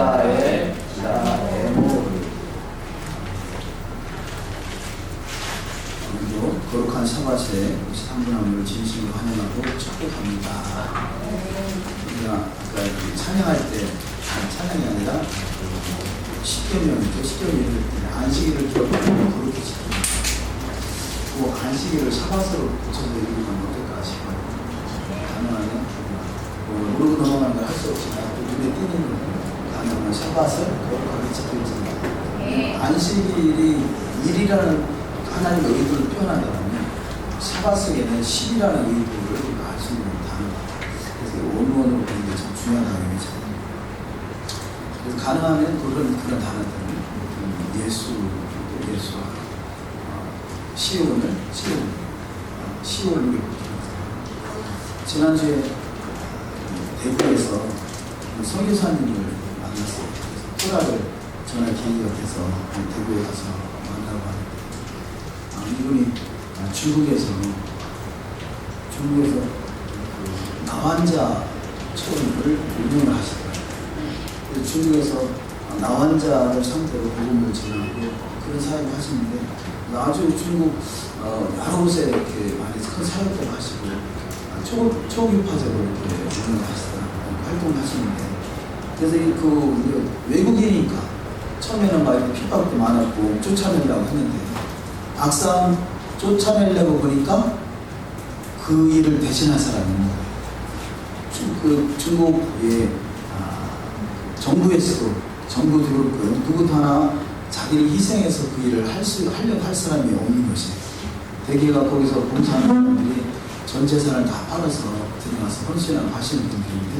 이스라엘 라에모. 오늘도 거룩한 사바세 오신 한 분 한 분을 진심으로 환영하고 축복합니다. 우리가 아까 찬양할 때 찬양이 아니라 십계명일 때 안식일을 좀 그렇게 지킵니다. 그 안식일을 사바세로 붙여서 읽으면 어떨까 싶어요. 가능하면 모르고 넘어가는 걸 할 수 없지만 또 눈에 띄는 가능하면 사바세 거룩하게 지켜있습니다. 안식일이 일이라는 하나님의 의도를 표현하려면 사바세에는 10이라는 의도를 알 수 있는 단어다. 그래서 원문으로 보는 게 참 중요하다는 의미죠. 그래서 가능하면 그런 단어들은 예수와 시온을 지난주에 대구에서 선교사님을 만났어요. 토라를 전할 계기가 돼서 대구에 가서 만나고 하는데 이분이 중국에서 나환자 초원을 운영을 하시더라고요. 중국에서 나환자를 상대로 복음을 전하고 그런 사역을 하시는데 아주 중국 여러 곳에 이렇게 많이 큰 사역을 하시고 초교파적으로 이렇게 운영을 하시더라고요. 활동을 하시는데 그래서 그 외국이니까 처음에는 막 이렇게 핍박도 많았고 쫓아내려고 했는데 막상 쫓아내려고 보니까 그 일을 대신할 사람이 있는 거예요. 중국의 정부도 그렇고요. 누구도 하나 자기를 희생해서 그 일을 하려고 할 사람이 없는 것이에요. 대개가 거기서 봉사하는 사람들이 전 재산을 다 팔아서 들어가서 헌신을 하시는 분들인데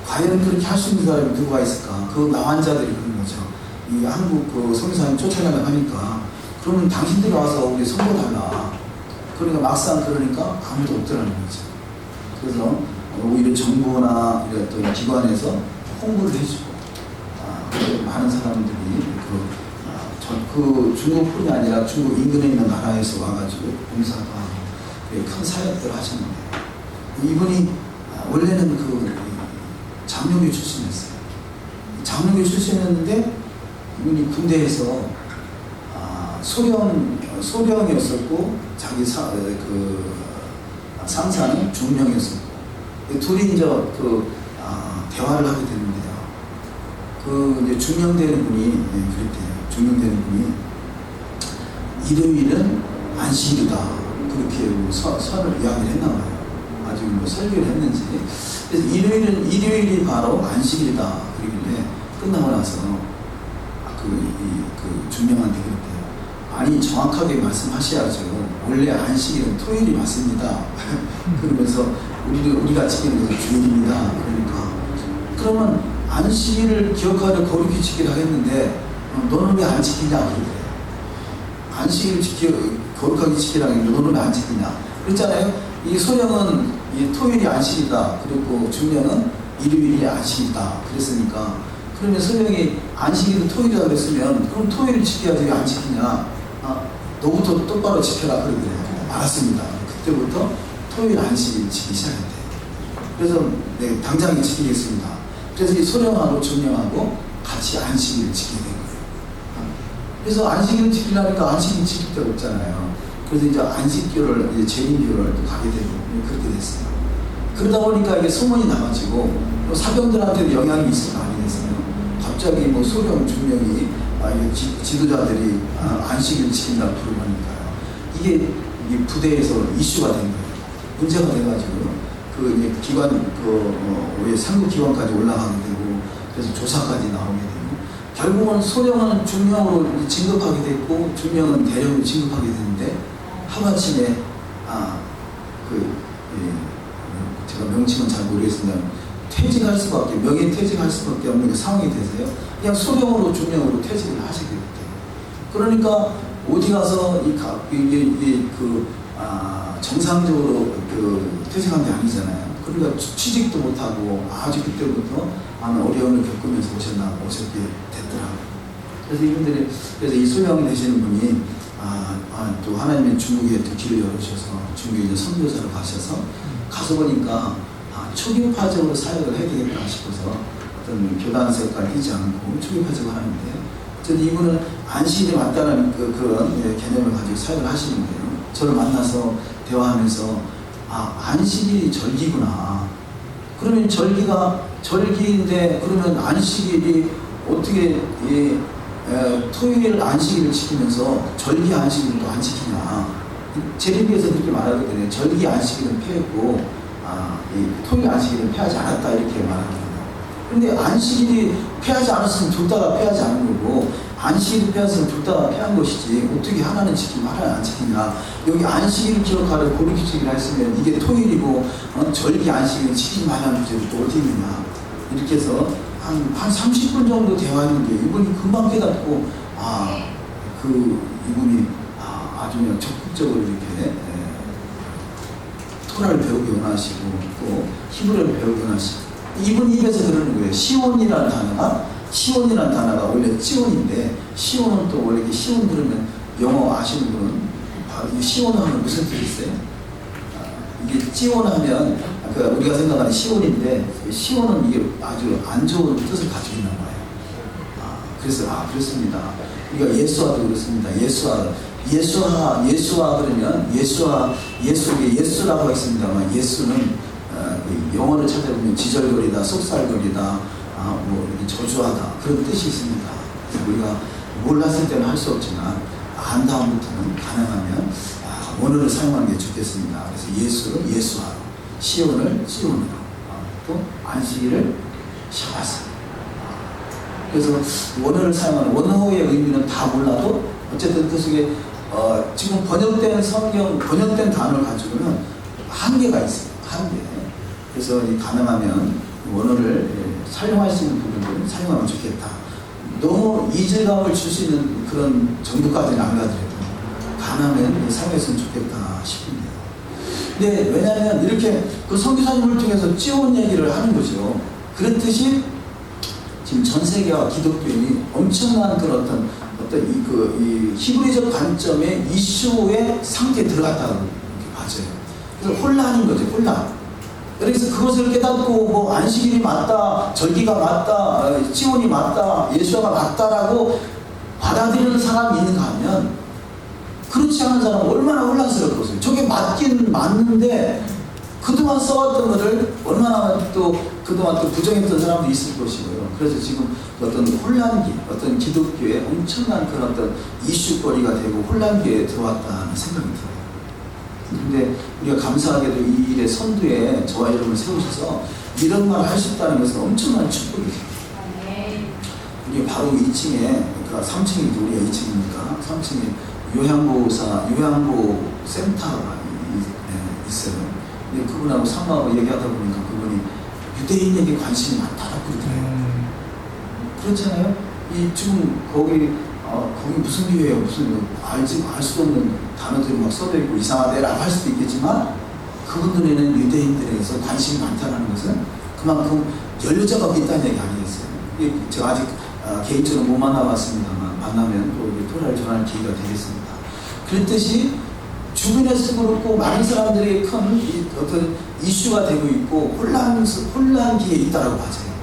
과연 그렇게 할 수 있는 사람이 누가 있을까? 그 나환자들이 그런 거죠. 이 한국 그 선교사님 쫓아내려고 하니까 그러면 당신들이 와서 우리 선거달라. 그러니까 막상 그러니까 아무도 없더라는 거죠. 그래서 오히려 정부나 이런 어떤 기관에서 홍보를 해주고 많은 사람들이 그 중국뿐이 아니라 중국 인근에 있는 나라에서 와가지고 봉사도 하고 큰 사역들을 하셨는데 이분이 원래는 그 장로교 출신이었어요. 장로교 출신이었는데 이분이 군대에서 소령이었었고 자기 상사는 중령이었었고 둘이 이제 대화를 하게 되는데요. 이제 중령되는 분이 그랬대요. 중령되는 분이 일요일은 안식일이다 그렇게 선을 이야기를 했나 봐요. 아주 설교를 했는지. 그래서 일요일이 바로 안식일이다 그러길래 끝나고 나서 그 중령한테 그랬대요. 아니 정확하게 말씀하셔야죠. 원래 안식일은 토요일이 맞습니다. 그러면서 우리가 지키는 것은 주일입니다. 그러면 안식일을 기억하려 거룩히 지키라 했는데 너는 왜 안 지키냐 그러더래요. 안식일을 거룩하게 지키라 했는데 너는 왜 안 지키냐 그랬잖아요. 이 소령은 이 토요일이 안식이다. 그리고 중령은 일요일이 안식이다. 그랬으니까 그러면 소령이 안식일은 토요일이다 그랬으면 그럼 토요일을 지켜야지 왜 안 지키냐. 너부터 똑바로 지켜라 그러더래요. 알았습니다. 그때부터 토요일 안식일 지키기 시작했대요. 그래서 네, 당장 지키겠습니다. 그래서 이 소령하고 중령하고 같이 안식일을 지키게 된 거예요. 그래서 안식일을 지키려니까 안식일 지킬 데가 없잖아요. 그래서 이제 안식교를, 이제 재림교를 가게 되고 그렇게 됐어요. 그러다 보니까 이게 소문이 나가지고 사병들한테도 영향이 있을 거 아니겠어요. 갑자기 소령, 중령이 지도자들이 안식일을 지킨다고 부르니까요. 이게 부대에서 이슈가 된 거예요. 문제가 돼가지고 그 기관 왜 상급 기관까지 올라가게 되고 그래서 조사까지 나오게 되고 결국은 소령은 중령으로 진급하게 됐고 중령은 대령으로 진급하게 됐는데 하마침에 제가 명칭은 잘 모르겠습니다. 퇴직할 수밖에 명예 퇴직할 수밖에 없는 상황이 되세요. 그냥 소령으로 중령으로 퇴직을 하시게 됐대요. 그러니까 어디 가서 정상적으로 퇴직한 게 아니잖아요. 그러니까 취직도 못하고 아주 그때부터 어려움을 겪으면서 오셨게 됐더라고요. 그래서 이분들이 이 소령 되시는 분이 또 하나님의 중국에 또 길을 열어주셔서 중국에 이제 선교사로 가셔서 가서 보니까 초교파적으로 사역을 해야 되겠다 싶어서 어떤 교단 색깔 휘지 않고 초입하자고 하는데, 어쨌든 이분은 안식일이 맞다는 그런 개념을 가지고 사역을 하시는데요. 저를 만나서 대화하면서 안식일이 절기구나. 그러면 절기가 절기인데 그러면 안식일이 어떻게 토요일 안식일을 지키면서 절기 안식일을 또 안 지키냐. 제리비에서 그렇게 말하거든요. 절기 안식일은 폐했고 이 토요일 안식일은 폐하지 않았다 이렇게 말합니다. 그런데 안식일이 폐하지 않았으면 둘 다가 폐하지 않은 거고, 안식일이 폐했으면 둘 다가 폐한 것이지 어떻게 하나는 지키고 하나는 안 지키냐. 여기 안식일을 기록하려 고리규칙이라 했으면 이게 토요일이고 절기 안식일을 지키지 말라는 주제로 또 어디 있느냐. 이렇게 해서 한 30분 정도 대화했는데 이분이 금방 깨닫고 이분이 아주 그냥 적극적으로 이렇게 토라를 배우기 원하시고 또 히브리어를 배우기 원하시고, 이분 입에서 그러는 거예요. 시온이라는 단어가 원래 찌온인데, 시온은 또 원래 시온 들으면 영어 아시는 분은 바로 이 시온 하면 무슨 뜻이 있어요? 이게 찌온 하면 우리가 생각하는 시온인데, 시온은 이게 아주 안 좋은 뜻을 가지고 있는 거예요. 그래서 그렇습니다. 우리가 예수와도 그렇습니다. 예수와 그러면 예수라고 했습니다만, 예수는 영어를 찾아보면 지절거리다, 속살거리다, 저주하다 그런 뜻이 있습니다. 그래서 우리가 몰랐을 때는 할 수 없지만 안 다음부터는 가능하면 원어를 사용하는 게 좋겠습니다. 그래서 예수를 예수하로, 시온을 찌온으로, 또 안식일을 샤바스. 그래서 원어를 사용하는 원어의 의미는 다 몰라도 어쨌든 그 속에 지금 번역된 단어를 가지고는 한계가 있어요. 한계. 그래서 가능하면 원어를 사용할 수 있는 부분들은 사용하면 좋겠다. 너무 이질감을 줄 수 있는 그런 정도까지는 안 가더라도 가능하면 사용했으면 좋겠다 싶습니다. 근데 왜냐하면 이렇게 그 선교사님을 통해서 찌온 얘기를 하는 거죠. 그렇듯이 지금 전 세계와 기독교인이 엄청난 그런 어떤 히브리적 관점의 이슈의 상태에 들어갔다고 이렇게 봐져요. 그래서 혼란인 거죠, 혼란. 그래서 그것을 깨닫고 안식일이 맞다, 절기가 맞다, 찌온이 맞다, 예수가 맞다라고 받아들이는 사람이 있는가 하면, 그렇지 않은 사람은 얼마나 혼란스럽겠어요. 저게 맞긴 맞는데 그동안 써왔던 것을 얼마나 그동안 또 부정했던 사람도 있을 것이고요. 그래서 지금 어떤 혼란기, 어떤 기독교의 엄청난 그런 어떤 이슈거리가 되고 혼란기에 들어왔다는 생각이 들어요. 근데 우리가 감사하게도 이 일의 선두에 저와 여러분을 세우셔서 이런 말을 할 수 있다는 것은 엄청난 축복이죠. 우리 바로 2층에, 그러니까 3층이 우리가 2층이니까 3층에 요양보 센터가 있어요. 근데 그분하고 상마하고 얘기하다 보니까 그분이 유대인에게 관심이 많다고 그러더래요. 그렇잖아요? 지금 거기 무슨 교회예요? 무슨 알 수 없는 단어들이 막 써져 있고 이상하대라고 할 수도 있겠지만, 그분들에는 유대인들에게서 관심이 많다는 것은 그만큼 연료자가 있다는 얘기 아니겠어요? 제가 아직 개인적으로 못 만나봤습니다만 만나면 또 토라를 전할 기회가 되겠습니다. 그랬듯이 주변에서 그렇고 많은 사람들이 큰 어떤 이슈가 되고 있고 혼란기에 있다라고 봐져요.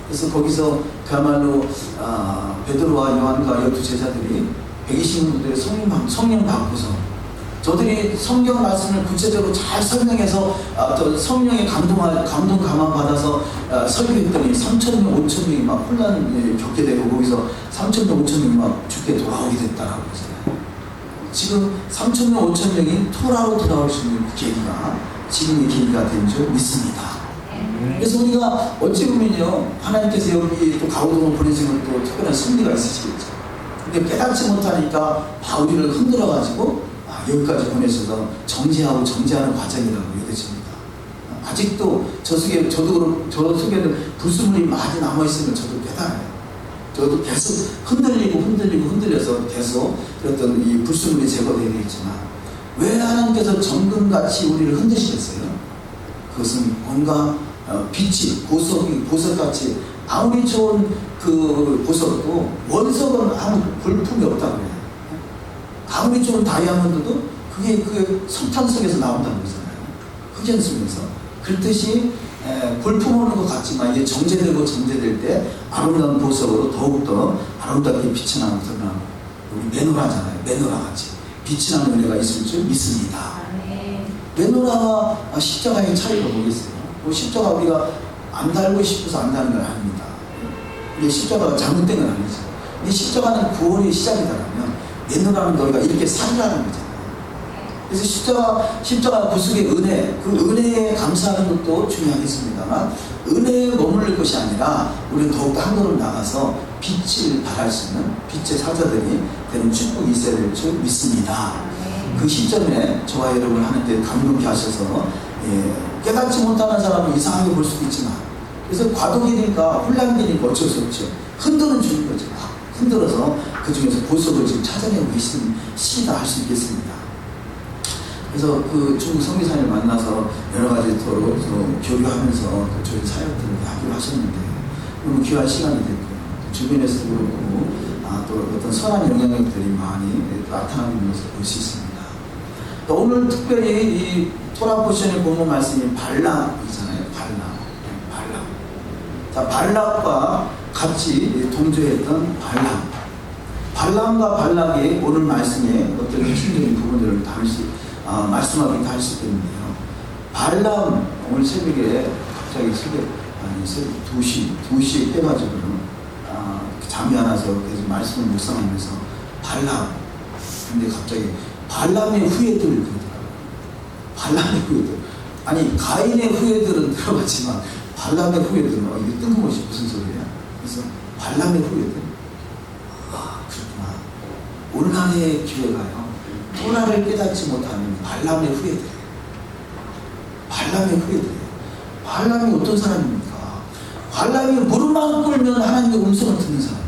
그래서 거기서 그야말로 베드로와 요한과 두 제자들이 120분들의 성령 받고서 저들이 성경 말씀을 구체적으로 잘 설명해서 또 성령의 감동 감화 받아서 설교했더니 3,000명, 5,000명이 막 혼란을 겪게 되고 거기서 3,000명, 5,000명이 막 죽게 돌아오게 됐다라고 그러잖아요. 지금 3,000명, 5,000명이 토라로 돌아올 수 있는 계기가 지금의 계기가 된 줄 믿습니다. 그래서 우리가 어찌 보면요, 하나님께서 여기 또 가우동을 보내시는 또 특별한 승리가 있으시겠죠. 근데 깨닫지 못하니까 바울이를 흔들어가지고 여기까지 보내셔서 정지하는 과정이라고 여겨집니다. 아직도 저 속에는 불순물이 많이 남아있으면 저도 깨달아요. 저도 계속 흔들려서 계속 어떤 이 불순물이 제거되어야 되겠지만, 왜 하나님께서 정금같이 우리를 흔드시겠어요? 그것은 뭔가 빛이 보석같이 아무리 좋은 그 보석도 원석은 아무 볼품이 없다고 해요. 아무리 좋은 다이아몬드도 그게 석탄 속에서 나온다는 거잖아요. 흑연 속에서. 그렇듯이 볼품 오는 것 같지만 이게 정제되고 정제될 때 아름다운 보석으로 더욱더 아름답게 빛이 나고 드러나고, 우리 메노라잖아요. 메노라같이 빛이 나는 은혜가 있을 줄 믿습니다. 메노라와 십자가의 차이가 뭐겠어요? 십자가 우리가 안 달고 싶어서 안 다는 건 아닙니다. 이게 십자가가 잘못된 건 아니죠. 이 십자가는 구원의 시작이다라면 메노라는 너희가 이렇게 살라는 거잖아요. 그래서 십자가 구속의 은혜, 그 은혜에 감사하는 것도 중요하겠습니다만, 은혜에 머무를 것이 아니라 우리는 더욱 한 걸음 나가서 빛을 발할 수 있는 빛의 사자들이 되는 축복이 있어야 될 줄 믿습니다. 그 시점에 저와 여러분 하는데 감동케 하셔서, 깨닫지 못하는 사람은 이상하게 볼 수도 있지만, 그래서 과도기니까 혼란기니까 어쩔 수 없죠. 흔드는 중인 거죠. 흔들어서 그 중에서 보석을 지금 찾아내고 계신 시다 할 수 있겠습니다. 그래서 그 중국 선교사님을 만나서 여러 가지 토로 교류하면서 저희 사역들을 하기로 하셨는데, 너무 귀한 시간이 됐고, 주변에서도 그렇고, 또 어떤 선한 영향력들이 많이 나타나는 것을 볼 수 있습니다. 또 오늘 특별히 이 토라 포션의 본문 말씀이 발락이잖아요. 발락. 자, 발락과 같이 동조했던 발람과 발락이 오늘 말씀에 어떤 핵심적인 부분들을 말씀하기도 할 수 있겠는데요. 발람, 오늘 새벽에 갑자기 새벽 2시에 깨가지고 잠이 안 와서 계속 말씀을 묵상하면서 근데 갑자기 발람의 후예들을 그러더라고요. 발람의 후예들. 아니, 가인의 후예들은 들어봤지만 발람의 후예들은 이게 뜬금없이 무슨 소리야? 그래서 발람의 후예들. 그렇구나. 오늘날의 기회가요, 토라를 깨닫지 못하는 발람의 후예들이에요. 발람이 어떤 사람입니까? 발람이 무릎만 꿇면 하나님의 음성을 듣는 사람이에요.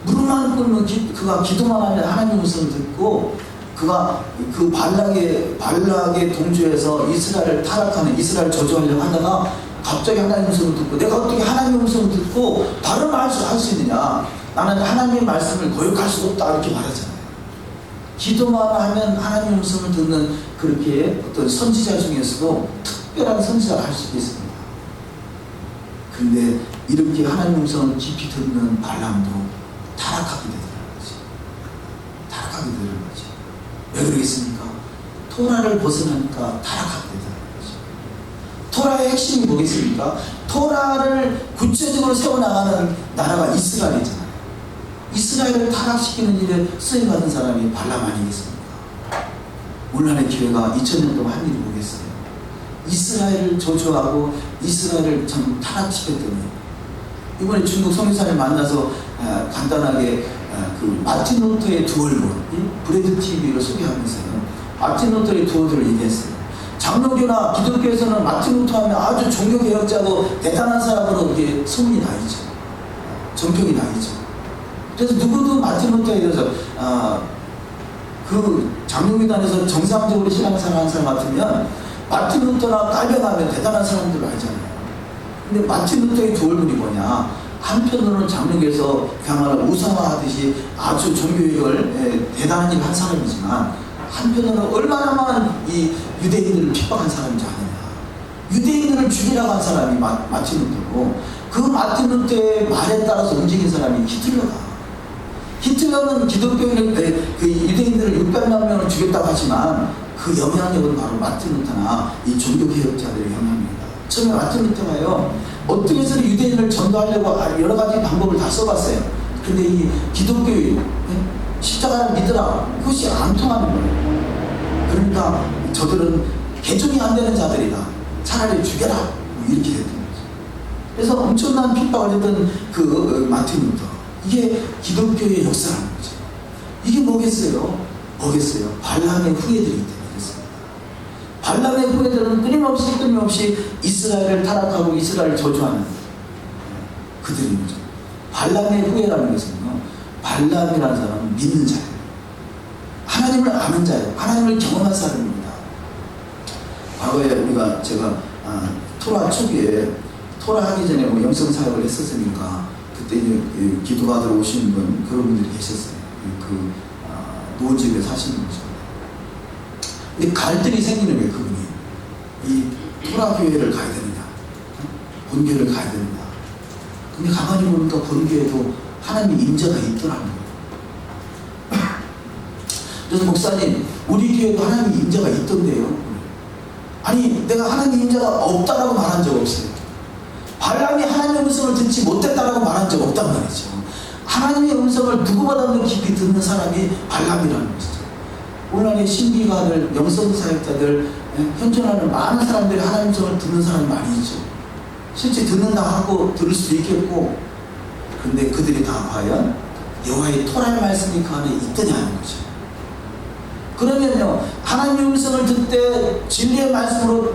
무릎만 꿇면 그가 기도만 하면 하나님의 음성을 듣고, 그가 그 발락의 동조에서 이스라엘을 타락하는, 이스라엘을 저주하려고 하다가 갑자기 하나님의 음성을 듣고, 내가 어떻게 하나님의 음성을 듣고 다른 말을 할 수 있느냐? 나는 하나님의 말씀을 거역할 수 없다, 이렇게 말하잖아요. 기도만 하면 하나님의 음성을 듣는 그렇게 어떤 선지자 중에서도 특별한 선지자를 할 수 있습니다. 그런데 이렇게 하나님의 음성을 깊이 듣는 발람도 타락하게 되더라는 거죠. 왜 그러겠습니까? 토라를 벗어나니까 타락하게 되더라는 거죠. 토라의 핵심이 뭐겠습니까? 토라를 구체적으로 세워나가는 나라가 이스라엘이잖아요. 이스라엘을 타락시키는 일에 쓰임받은 사람이 발람 아니겠습니까? 오늘날의 기회가 2000년 동안 한 일이 뭐겠어요? 이스라엘을 저주하고 이스라엘을 참 타락시켰더니, 이번에 중국 선교사를 만나서 간단하게 그 마틴 루터의 두 얼굴, 브레드 TV를 소개하면서요, 마틴 루터의 두 얼굴을 얘기했어요. 장로교나 기독교에서는 마틴 루터 하면 아주 종교개혁자고 대단한 사람으로 이게 소문이 나 있죠. 정평이 나 있죠. 그래서 누구도 마틴 루터에 대해서 그 장로교단에서 정상적으로 신앙생활하는 사람 같으면 마틴 루터나 깔변하면 대단한 사람들 알잖아요. 근데 마틴 루터의 두 얼굴이 뭐냐? 한편으로는 장로교에서 그야말로 우상화하듯이 아주 종교개혁을 대단한 일을 한 사람이지만, 한편으로는 얼마나 많은 이 유대인들을 핍박한 사람인지 아느냐. 유대인들을 죽이라고 한 사람이 마틴 루터고, 그 마틴 루터의 말에 따라서 움직인 사람이 히틀러는 기독교인을, 그 유대인들을 600만 명을 죽였다고 하지만 그 영향력은 바로 마틴 루터나 이 종교개혁자들의 영향입니다. 처음에 마틴 루터가요, 어떻게 해서 유대인을 전도하려고 여러 가지 방법을 다 써봤어요. 근데 이 기독교인, 십자가를 믿으라, 그것이 안 통하는 거예요. 그러니까 저들은 개종이 안 되는 자들이다, 차라리 죽여라, 이렇게 됐던 거죠. 그래서 엄청난 핍박을 했던 그 마틴 루터, 이게 기독교의 역사라는 거죠. 이게 뭐겠어요? 발람의 후예들이기 때문이겠습니다. 발람의 후예들은 끊임없이 이스라엘을 타락하고 이스라엘을 저주하는 그들인 거죠. 발람의 후예라는 것은요, 발람이라는 사람은 믿는 자예요. 하나님을 아는 자예요. 하나님을 경험한 사람입니다. 과거에 제가 토라 초기에, 토라 하기 전에 영성사역을 했었으니까 그때 이제 기도받으러 오시는 그런 분들이 계셨어요. 노원 지역에 사시는 거죠. 근데 갈등이 생기는 거예요, 그분이. 이 토라 교회를 가야 되느냐. 본교를 가야 됩니다. 근데 가만히 보니까 본교에도 하나님의 임재가 있더라는 거예요. 그래서 목사님, 우리 교회도 하나님의 임재가 있던데요. 아니, 내가 하나님의 임재가 없다라고 말한 적 없어요. 발람이 하나님의 음성을 듣지 못했다라고 말한 적 없단 말이죠. 하나님의 음성을 누구보다도 깊이 듣는 사람이 발람이라는 것이죠. 오늘날의 신비가들, 영성사역자들, 현존하는 많은 사람들이 하나님의 음성을 듣는 사람이 많이 있죠. 실제 듣는다 하고 들을 수도 있겠고, 근데 그들이 다 과연 여호와의 토라의 말씀이 그 안에 있더냐는 거죠. 그러면요, 하나님의 음성을 듣되 진리의 말씀으로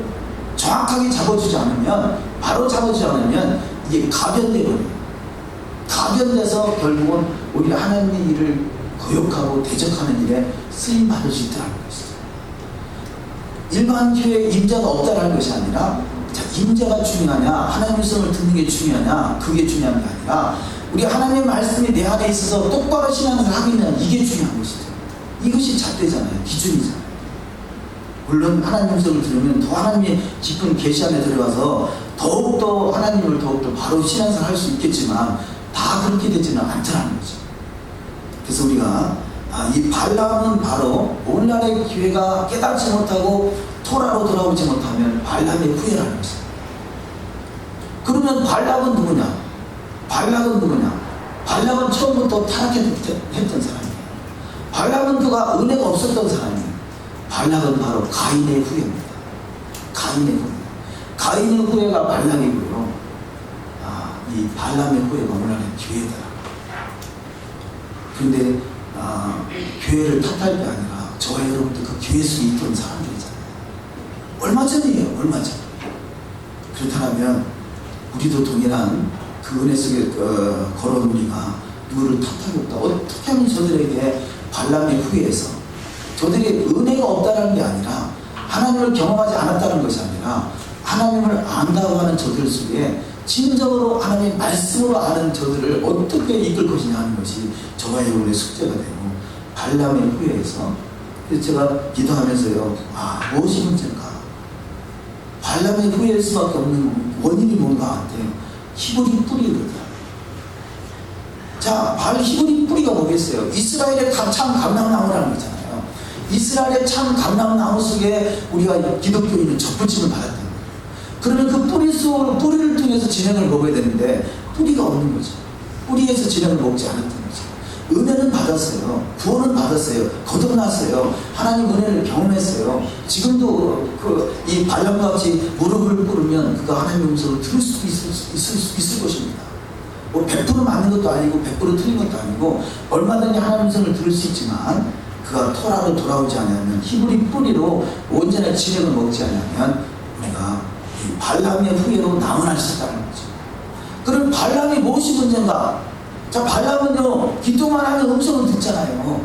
정확하게 잡아주지 않으면, 바로 잡아주지 않으면 이게 가변되거든요. 가변돼서 결국은 우리가 하나님의 일을 거역하고 대적하는 일에 쓰임받을 수 있다는 것이죠. 일반 교회에 임재가 없다는 것이 아니라, 자, 임재가 중요하냐, 하나님의 음성을 듣는 게 중요하냐, 그게 중요한 게 아니라 우리 하나님의 말씀이 내 안에 있어서 똑바로 신앙생활을 하고 있느냐, 이게 중요한 것이죠. 이것이 잣대잖아요. 기준이잖아요. 물론 하나님의 음성을 들으면 더 하나님의 깊은 계시 안에 들어가서 더욱더 하나님을 더욱더 바로 신앙생활을 할 수 있겠지만 다 그렇게 되지는 않더라는 거죠. 그래서 우리가 이 발람은 바로 오늘날의 교회가 깨닫지 못하고 토라로 돌아오지 못하면 발람의 후예라는 것입니다. 그러면 발람은 누구냐? 발락은 누구냐? 발락은 처음부터 타락했던 사람이에요. 발락은 그가 은혜가 없었던 사람이에요. 발락은 바로 가인의 후예입니다. 가인의 후예. 가인의 후예가 발락이고요. 이 발람의 후예가 오늘날의 교회다. 그런데 교회를 탓할 게 아니라 저와 여러분도 그 교회 속에 있던 사람들이잖아요. 얼마 전이에요. 얼마 전. 그렇다면 우리도 동일한 그 은혜 속에 걸어온 우리가 누구를 탓하기 없다. 어떻게 하면 저들에게 발람의 후예에서 저들이 은혜가 없다는 게 아니라 하나님을 경험하지 않았다는 것이 아니라 하나님을 안다고 하는 저들 속에 진정으로 하나님의 말씀으로 아는 저들을 어떻게 이끌 것이냐 하는 것이 저와 여러분의 숙제가 되고, 발람의 후예에서 그래서 제가 기도하면서요, 무엇이 문제인가? 발람의 후예일 수밖에 없는 원인이 뭔가 한데 히브리 뿌리거든. 자, 히브리 뿌리가 뭐겠어요? 이스라엘의 참 감람나무라는 거잖아요. 이스라엘의 참 감람나무 속에 우리가 기독교인은 접붙임을 받았다는 거예요. 그러면 그 뿌리를 통해서 진행을 먹어야 되는데 뿌리가 없는 거죠. 뿌리에서 진행을 먹지 않았던 거죠. 은혜는 받았어요. 구원은 받았어요. 거듭났어요. 하나님 은혜를 경험했어요. 지금도 이 발람과 같이 무릎을 꿇으면 그가 하나님의 음성을 들을 수 있을 것입니다. 뭐 100% 맞는 것도 아니고 100% 틀린 것도 아니고 얼마든지 하나님의 음성을 들을 수 있지만 그가 토라로 돌아오지 않으면, 히브리 뿌리로 온전한 진행을 먹지 않으면 우리가 이 발람의 후예로 남아날 수 있다는 거죠. 그럼 발람이 무엇이 문제인가? 자, 발람은요, 기도만 하면 음성을 듣잖아요.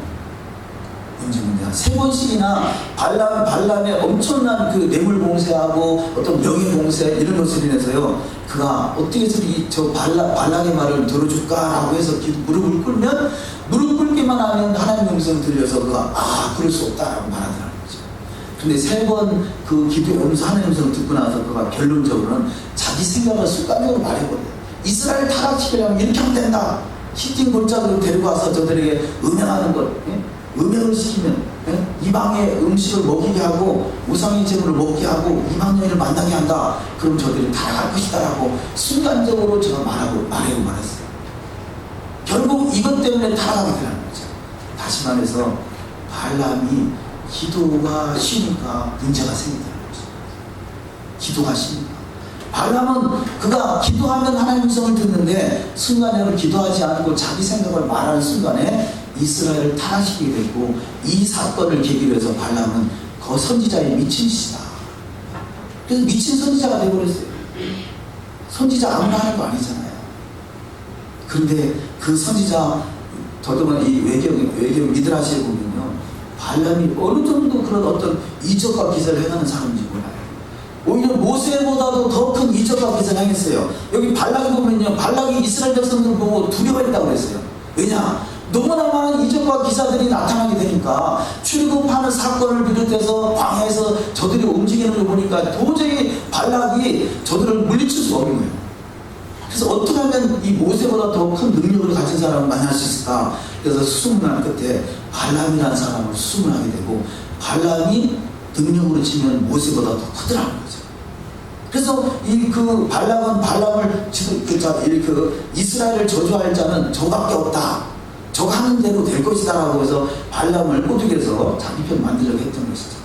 문제 뭐냐? 3번씩이나 발람의 엄청난 그 뇌물 봉쇄하고 어떤 명예 봉쇄 이런 것을 인해서요, 그가 어떻게 해서 저 발람의 말을 들어줄까라고 해서 무릎을 꿇으면, 무릎 꿇기만 하면 하나님의 음성을 들려서 그가 그럴 수 없다라고 말하더라는 거죠. 근데 3번 그 기도의 하나님의 음성을 듣고 나서 그가 결론적으로는 자기 생각을 습관적으로 말해버려요. 이스라엘 타락시키려면 이렇게 하면 된다. 히팅 골짜기로 데리고 와서 저들에게 음행하는 것, 음행을 시키면 이방의 음식을 먹이게 하고 우상의 제물을 먹게 하고 이방 여인을 만나게 한다. 그럼 저들이 타락할 것이다 라고 순간적으로 제가 말했어요. 결국 이것 때문에 타락하게 되는 거죠. 다시 말해서 발람이 기도가 쉬니까 문제가 생긴다는 거죠. 기도가 쉬니까. 발람은 그가 기도하면 하나님의 음성을 듣는데 순간에는 기도하지 않고 자기 생각을 말하는 순간에 이스라엘을 타락시키게 됐고, 이 사건을 계기로 해서 발람은 그 선지자의 미친 짓이다. 그래서 미친 선지자가 되어버렸어요. 선지자 아무나 하는 거 아니잖아요. 그런데 그 선지자, 더더군 이 외경 미드라시에 보면요, 발람이 어느 정도 그런 어떤 이적과 기사를 행하는 사람인지 몰라요. 오히려 모세보다도 더 큰 이적과 기사를 행했어요. 여기 발락을 보면요, 발락이 이스라엘 백성들을 보고 두려워했다고 그랬어요. 왜냐? 너무나 많은 이적과 기사들이 나타나게 되니까 출애굽하는 사건을 비롯해서 광야에서 저들이 움직이는 걸 보니까 도저히 발락이 저들을 물리칠 수가 없는 거예요. 그래서 어떻게 하면 이 모세보다 더 큰 능력을 가진 사람을 만날 수 있을까? 그래서 수소문하는 끝에 발람이라는 사람을 수소문하게 되고, 발람이 능력으로 치면 모세보다 더 크더라는 거죠. 그래서 이 그 발람을 지금 이스라엘을 저주할 자는 저밖에 없다. 저가 하는 대로 될 것이다라고 해서 발람을 꼬드겨서 자기 편 만들려고 했던 것이죠.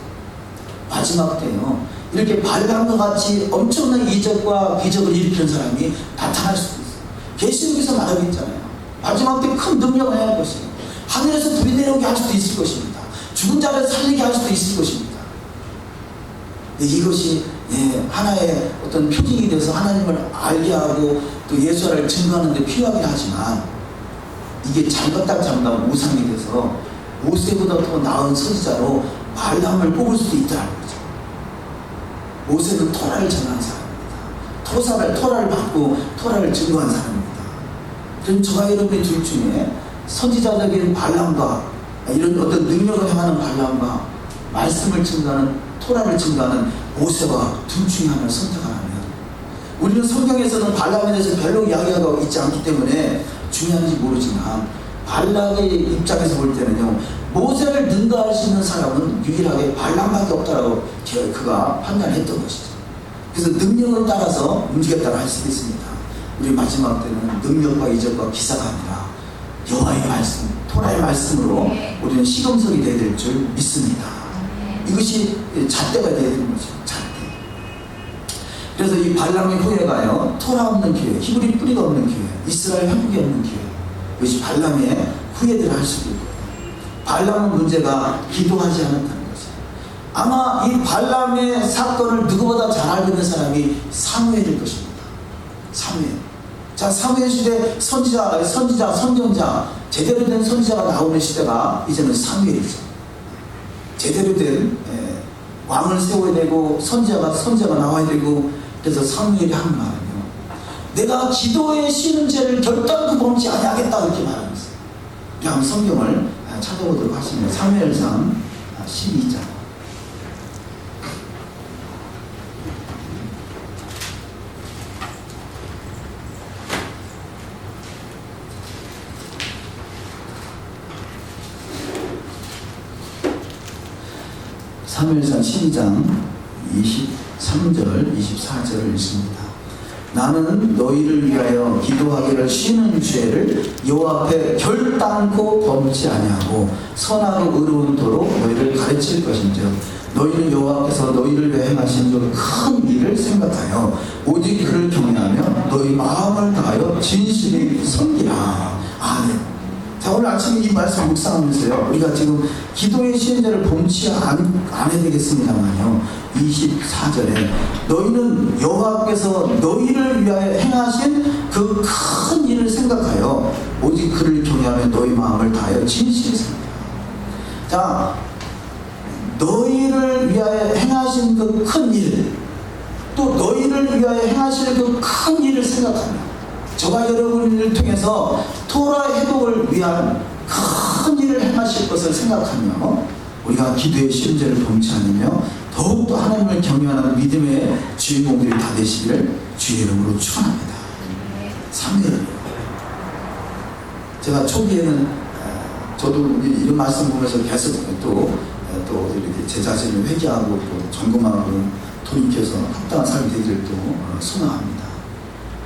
마지막 때요, 이렇게 발람과 같이 엄청난 이적과 기적을 일으키는 사람이 나타날 수도 있어요. 계시록에서 말하고 있잖아요. 마지막 때 큰 능력을 해야 할 것이에요. 하늘에서 불이 내려오게 할 수도 있을 것입니다. 죽은 자를 살리게 할 수도 있을 것입니다. 이것이 하나의 어떤 표징이 돼서 하나님을 알게 하고 또 예수를 증거하는 데 필요하긴 하지만, 이게 잘못하면 우상이 돼서 모세보다 더 나은 선지자로 발람을 뽑을 수도 있다는 거죠. 모세는 토라를 전한 사람입니다. 토라를 받고 토라를 증거한 사람입니다. 그럼 저와 여러분의 둘 중에 선지자적인 발람과 이런 어떤 능력을 행하는 발람과 말씀을 증거하는 토라를 증거하는 모세와 둘 중에 하나를 선택하라면, 우리는 성경에서는 발람에 대해서 별로 이야기하고 있지 않기 때문에 중요한지 모르지만, 발람의 입장에서 볼 때는요, 모세를 능가할 수 있는 사람은 유일하게 발람밖에 없다라고 그가 판단했던 것이죠. 그래서 능력을 따라서 움직였다고 할 수 있습니다. 우리 마지막 때는 능력과 이적과 기사가 아니라 여호와의 말씀, 토라의 말씀으로 우리는 시금석이 되어야 될 줄 믿습니다. 이것이 잣대가 되어야 되는 거죠. 잣대. 그래서 이 발람의 후예가요, 토라 없는 교회, 히브리 뿌리가 없는 교회, 이스라엘 회복이 없는 교회, 이것이 발람의 후예들을 할 수도 있고, 발람의 문제가 기도하지 않았다는 거죠. 아마 이 발람의 사건을 누구보다 잘 알고 있는 사람이 사무엘일 것입니다. 사무엘. 자, 사무엘 시대 선경자, 제대로 된 선지자가 나오는 시대가 이제는 사무엘이죠. 제대로 된 왕을 세워야 되고 선지자가 나와야 되고, 그래서 사무엘이 한 말은요, 내가 기도에 쉬는 죄를 결단코 범치 아니하겠다, 이렇게 말하고 있어요. 우리 한번 성경을 찾아보도록 하시면 사무엘상 12장. 사무엘상 12장 23절 24절을 읽습니다. 나는 너희를 위하여 기도하기를 쉬는 죄를 여호와 앞에 결단코 범치 아니하고 선하고 의로운 도로 너희를 가르칠 것인즉, 너희는 여호와 앞에서 너희를 위해 행하신 그 큰 일을 생각하여 오직 그를 경외하며 너희 마음을 다하여 진실히 섬기라. 아멘. 자, 오늘 아침에 이 말씀 묵상하면서요, 우리가 지금 기도의 시행자를 범치 안 해야 되겠습니다만요, 24절에 너희는 여호와께서 너희를 위하여 행하신 그 큰 일을 생각하여 오직 그를 경외하며 너희 마음을 다하여 진실히 섬기라. 자, 너희를 위하여 행하신 그 큰 일, 또 너희를 위하여 행하실 그 큰 일을 생각하며, 저와 여러분을 통해서 토라 회복을 위한 큰 일을 행하실 것을 생각하며, 우리가 기도의 시험제를 범치 않으며 더욱더 하나님을 경외하는 믿음의 주인공들이 다 되시기를 주의 이름으로 축원합니다. 3일. 제가 초기에는 저도 이런 말씀 보면서 계속 또 이렇게 제 자신을 회개하고 또 점검하고 돌이켜서 합당한 삶이 되기를 또 소망합니다.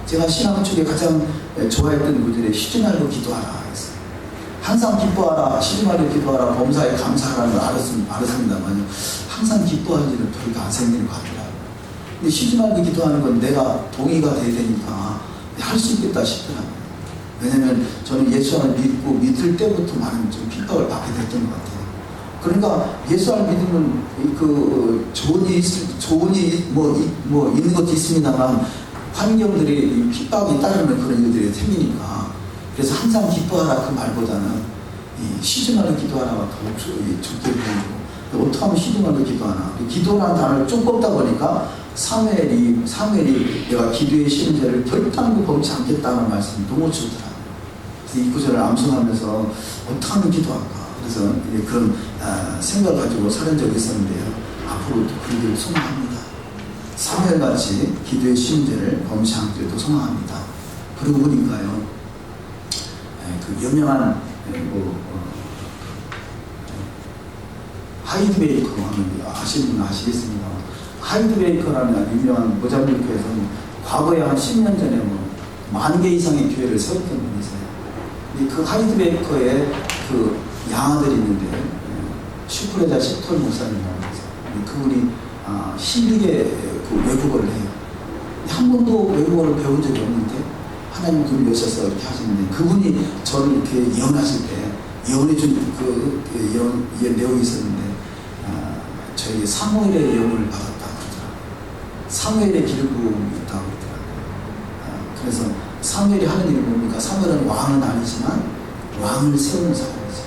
제가 신앙 쪽에 가장 좋아했던 구절에 쉬지 말고 기도하라 했어요. 항상 기뻐하라, 쉬지 말고 기도하라, 범사에 감사하라는 걸 알았습니다만요, 항상 기뻐할 일은 별로 안 생기는 것 같더라고요. 근데 쉬지 말고 기도하는 건 내가 동의가 돼야 되니까 할 수 있겠다 싶더라고요. 왜냐면 저는 예수 안을 믿고 믿을 때부터 많은 좀 핍박을 받게 됐던 것 같아요. 그러니까 예수 안을 믿으면 그 좋은 일이 뭐 있는 것도 있습니다만, 환경들이 핍박이 따르는 그런 일들이 생기니까, 그래서 항상 기뻐하라 그 말보다는 쉬지 말고 기도하라가 더 좋게 보이고, 어떻게 하면 쉬지 말고 기도하나, 기도라는 단어를 좀 뽑다 보니까 사무엘이 내가 기도의 쉬는 죄를 결단코 범치 않겠다는 말씀이 너무 좋더라고요. 그래서 이 구절을 암송하면서 어떻게 하면 기도할까, 그래서 그런 생각을 가지고 살은 적이 있었는데요, 앞으로도 그 일을 소망합니다. 사무엘같이 기도의 쉬는 죄를 범치 않기를 또 소망합니다. 그러고 보니까요, 그 유명한 하이드베이커 하면 아시는 분 아시겠습니다. 하이드베이커라는 유명한 모자이크에서는 과거에 한 10년 전에 10,000개 이상의 교회를 세웠던 분이세요. 그 하이드베이커의 그 양아들이 있는데 슈프레자 십톨 목사님이라고 해서 그분이 12개 그 외국어를 해요. 한 번도 외국어를 배운 적이 없는데 하나님 눈을 여셔서 이렇게 하시는데, 그분이 저를 이렇게 예언하실 때 예언해 준 그 예언 내용이 있었는데, 저에게 사무엘의 예언을 받았다 그러더라고요. 사무엘의 기름 부음이 있다고 그러더라고요. 그래서 사무엘이 하는 일이 뭡니까? 사무엘은 왕은 아니지만 왕을 세우는 사람이죠.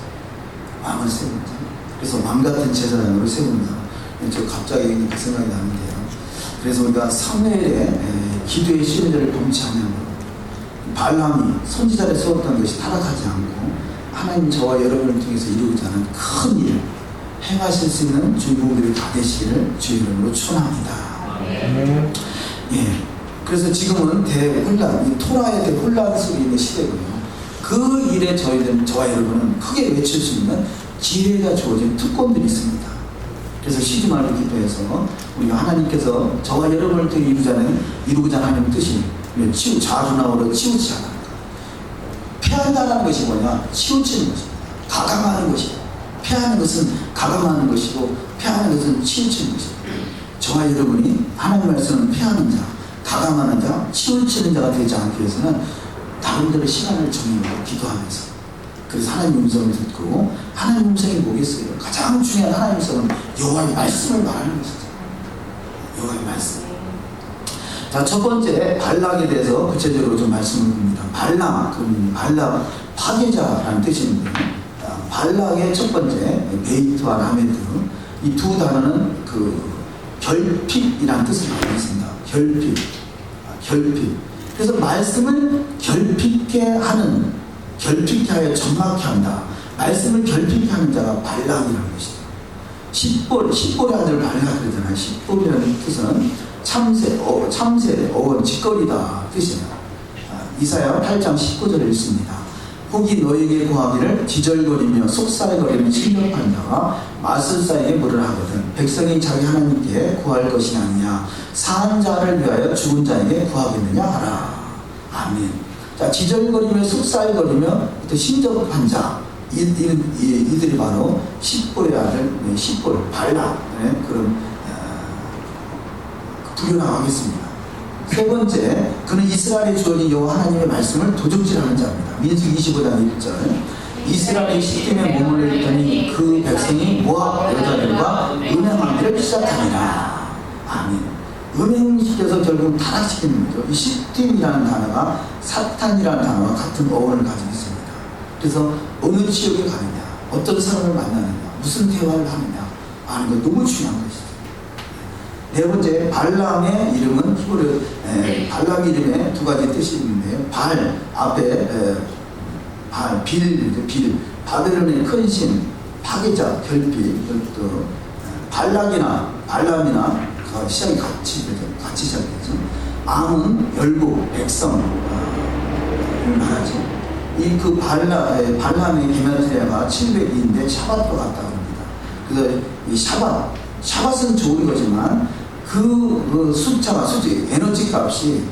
왕을 세우는 사람. 그래서 왕 같은 제사장으로 세우는 사람. 저 갑자기 그 생각이 나는데요. 그래서 우리가 사무엘의 기도의 시대를 범치 않으면 발람이 선지자를 세웠던 것이 타락하지 않고 하나님 저와 여러분을 통해서 이루고자 하는 큰 일을 행하실 수 있는 주인공들이 다 되시기를 주의 이름으로 축원합니다. 예. 그래서 지금은 대혼란, 이 토라의 대혼란 속에 있는 시대고요. 그 일에 저와 여러분은 크게 외칠 수 있는 기회가 주어진 특권들이 있습니다. 그래서 쉬지 말고 기도해서 우리 하나님께서 저와 여러분을 통해 이루고자 하는 뜻이 자주나오로 치우치지 않는다. 패한다는 것이 뭐냐? 치우치는 것입니다. 가감하는 것이다. 패하는 것은 가감하는 것이고, 패하는 것은 치우치는 것입니다. 저와 여러분이 하나님 말씀은 패하는 자, 가감하는 자, 치우치는 자가 되지 않기 위해서는 나름대로 시간을 정해놓고 기도하면서, 그래서 하나님 음성을 듣고, 하나님 음성이 뭐겠어요? 가장 중요한 하나님 음성은 여호와의 말씀을 말하는 것이죠. 여호와의 말씀. 자, 첫 번째 발락에 대해서 구체적으로 좀 말씀을 드립니다. 발락, 파괴자라는 뜻인데, 발락의 첫 번째 베이트와 라메드, 이 두 단어는 그 결핍이라는 뜻을 가지고 있습니다. 결핍. 그래서 말씀을 결핍케 하여 전막케 한다. 말씀을 결핍케 하는 자가 발락이라는 것이죠. 십볼의 아들 발락 그러잖아요. 십볼이라는 뜻은 참새, 어원, 짓거리다 뜻이에요. 이사야 8장 19절에 읽습니다. 혹이 너에게 구하기를 기절거리며 속살거리며 실력한 자가 마술사에게 물을 하거든. 백성이 자기 하나님께 구할 것이 아니냐. 사한 자를 위하여 죽은 자에게 구하겠느냐 하라. 아멘. 자, 기절거리며 속살거리며 신접한 자, 이들이 바로 십볼의 아들, 십볼, 발락, 그런 부여나가겠습니다. 세 번째, 그는 이스라엘의 주어진 여호와 하나님의 말씀을 도적질하는 자입니다. 민수기 25장 1절. 이스라엘이 시딤에 머물러 있더니 그 백성이 모압 여자들과 음행하기를 시작하니라. 아멘. 음행시켜서 결국 타락시키는 거죠. 이 시딤이라는 단어가 사탄이라는 단어와 같은 어원을 가지고 있습니다. 그래서 어느 지역에 가느냐, 어떤 사람을 만나느냐, 무슨 대화를 하느냐 하는 것 너무 중요한 것이죠. 네 번째, 발람의 이름은 히브리 발람 이름에 두 가지 뜻이 있는데요. 발 앞에 빌, 바벨론의 큰 신, 파괴자, 결핍, 또 발람이나 시작이 같이 시작되죠. 암은 열국, 백성을 말하죠. 그 발람의 기마트리아가 700인데 샤밧과 같다고 합니다. 그래서 이 샤밧은 좋은 거지만 그 숫자가 에너지 값이